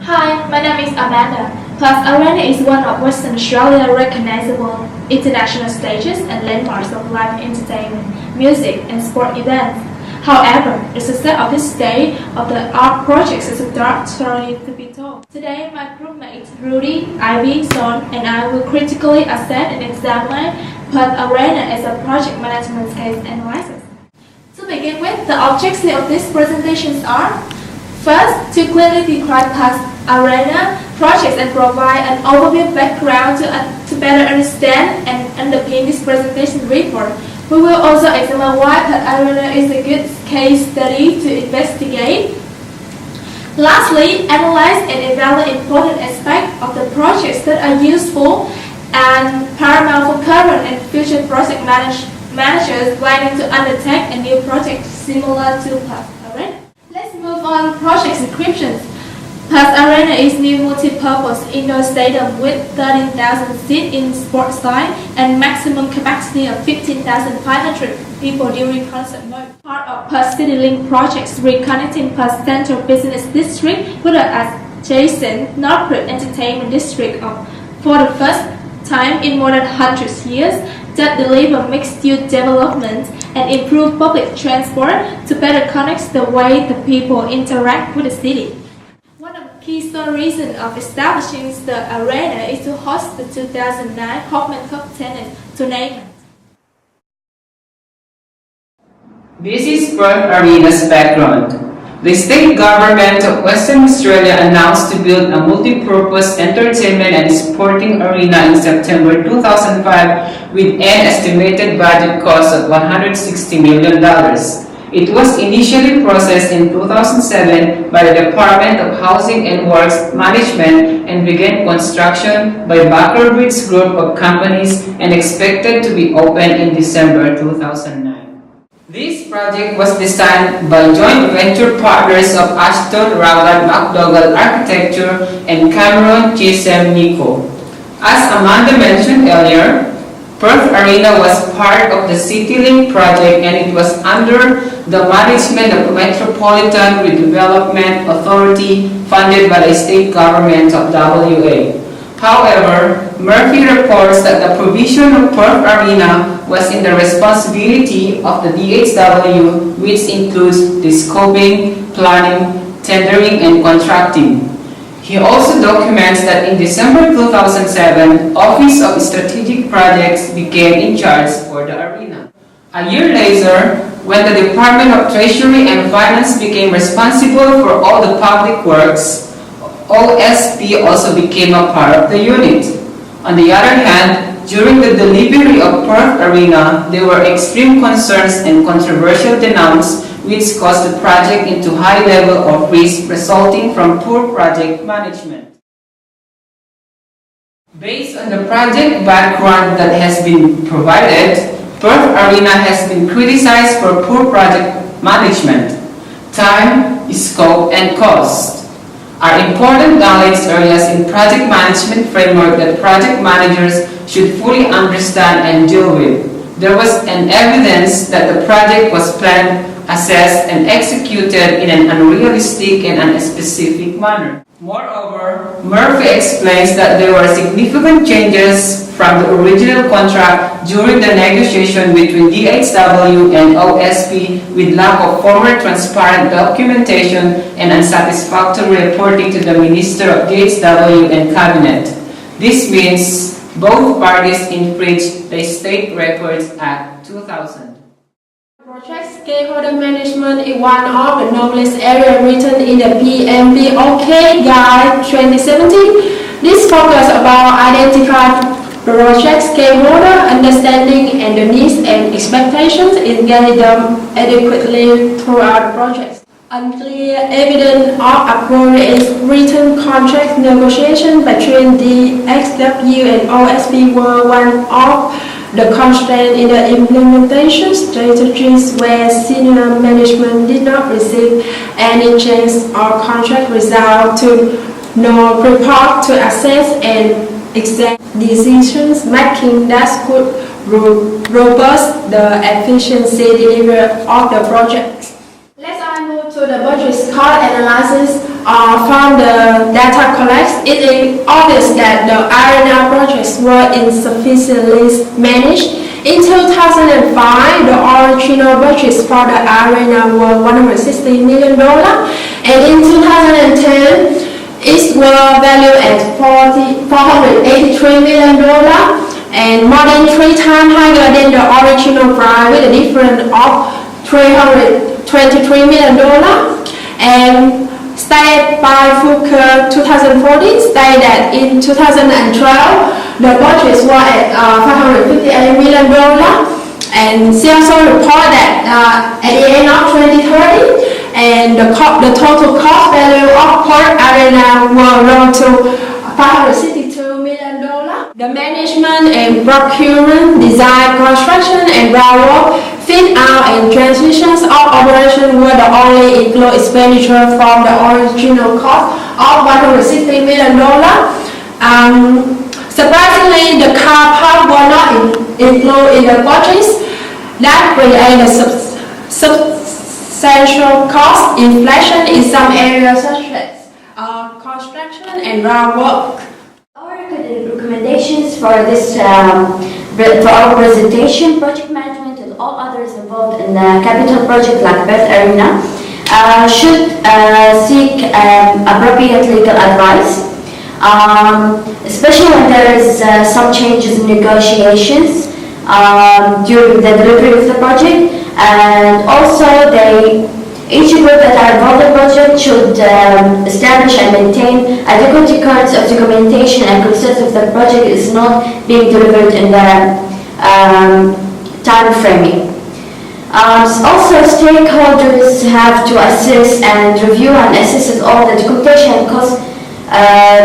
Hi, my name is Amanda. Perth Arena is one of Western Australia's recognizable international stages and landmarks of live entertainment, music, and sport events. However, the success of this state-of-the-art project is a dark story to be told. Today, my groupmates Rudy, Ivy, Son, and I will critically assess and examine Perth Arena as a project management case analysis. To begin with, the objectives of these presentations are: first, to clearly describe Perth Arena projects and provide an overview background to better understand and underpin this presentation report. We will also examine why Perth Arena is a good case study to investigate. Lastly, analyze and evaluate important aspects of the projects that are useful and paramount for current and future project managers planning to undertake a new project similar to Perth Arena. Let's move on to project descriptions. Perth Arena is new multi-purpose indoor stadium with 13,000 seats in sports side and maximum capacity of 15,500 people during concert mode. Part of Perth CityLink projects reconnecting Perth Central Business District with the adjacent Northbridge Entertainment District for the first time in more than 100 years that deliver mixed-use development and improve public transport to better connect the way the people interact with the city. One of the keystone reasons of establishing the arena is to host the 2009 Hopman Cup tennis tournament. This is Perth Arena's background. The state government of Western Australia announced to build a multi-purpose entertainment and sporting arena in September 2005 with an estimated budget cost of $160 million. It was initially processed in 2007 by the Department of Housing and Works Management and began construction by Buckerbridge Group of Companies and expected to be open in December 2009. This project was designed by joint venture partners of Ashton Rowland McDougall Architecture and Cameron Chisholm Nico. As Amanda mentioned earlier, Perth Arena was part of the CityLink project and it was under the management of Metropolitan Redevelopment Authority funded by the state government of WA. However, Murphy reports that the provision of Perth Arena was in the responsibility of the DHW, which includes the scoping, planning, tendering, and contracting. He also documents that in December 2007, Office of Strategic Projects became in charge for the arena. A year later, when the Department of Treasury and Finance became responsible for all the public works, OSP also became a part of the unit. On the other hand, during the delivery of Perth Arena, there were extreme concerns and controversial denouncements which caused the project into high level of risk resulting from poor project management. Based on the project background that has been provided, Perth Arena has been criticized for poor project management. Time, scope, and cost are important knowledge areas in project management framework that project managers should fully understand and deal with. There was an evidence that the project was planned, assessed, and executed in an unrealistic and unspecific manner. Moreover, Murphy explains that there were significant changes from the original contract during the negotiation between DHW and OSP with lack of former transparent documentation and unsatisfactory reporting to the Minister of DHW and Cabinet. This means both parties infringed the State Records Act 2000. Project stakeholder management is one of the knowledge areas written in the PMBOK Guide 2017. This focuses about identifying project stakeholder understanding and the needs and expectations in getting them adequately throughout the project. Unclear evidence of appropriate written contract negotiation between DHW and OSP were one of the constraints in the implementation strategies where senior management did not receive any change or contract result to no report to assess and exact decisions making that could robust the efficiency delivery of the project. Let's move To the budget cost analysis from the data collected, it is obvious that the arena projects were insufficiently managed. In 2005, the original budgets for the arena were $160 million, and in 2010, it was valued at $483 million, and more than 3 times higher than the original price, with a difference of $323 million. And stated by Foucault 2014, stated that in 2012, the budgets were at $558 million, and she also reported that at the end of 2030, and the total cost value of Port Arena will run to $562 million. The management and procurement, design, construction, and groundwork, fit out, and transmissions of operation were the only included expenditure from the original cost of $160 million. Surprisingly, the car park were not included in the budgets. That created substantial cost inflation in some areas such as construction and groundwork. Our recommendations for this for our presentation, project management and all others involved in the capital project like Perth Arena should seek appropriate legal advice, especially when there is some changes in negotiations during the delivery of the project, and also each group that are involved in the project should establish and maintain adequate records of documentation and consists of the project is not being delivered in the time framing. Also, stakeholders have to assess and review and assess all the documentation and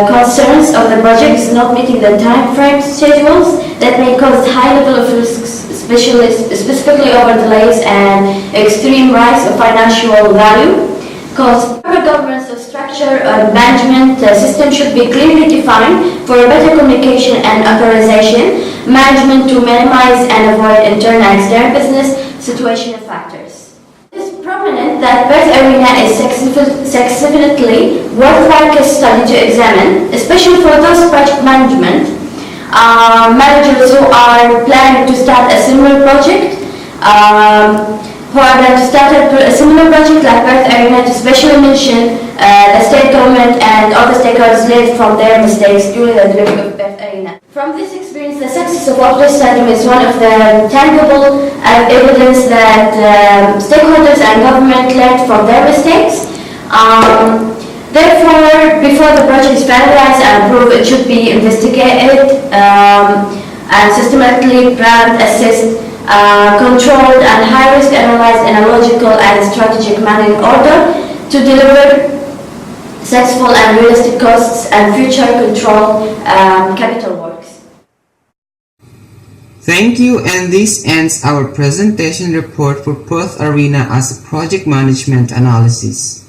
concerns of the project is not meeting the time frame schedules that may cause high level of risks, specifically over delays and extreme rise of financial value. Because governance of structure or management system should be clearly defined for better communication and authorization management to minimize and avoid internal and external business situational factors. It is prominent that Perth Arena is significantly worthwhile case study to examine, especially for those project management managers who are planning to start a similar project, a similar project like Perth Arena, to specially mention the state government and other stakeholders learned from their mistakes during the delivery of Perth Arena. From this experience, the success of Optus Stadium is one of the tangible evidence that stakeholders and government learned from their mistakes. Therefore, before the project is finalized and approved, it should be investigated and systematically planned, assessed, controlled, and high-risk analyzed in a logical and strategic manner in order to deliver successful and realistic costs and future control capital works. Thank you, and this ends our presentation report for Perth Arena as a project management analysis.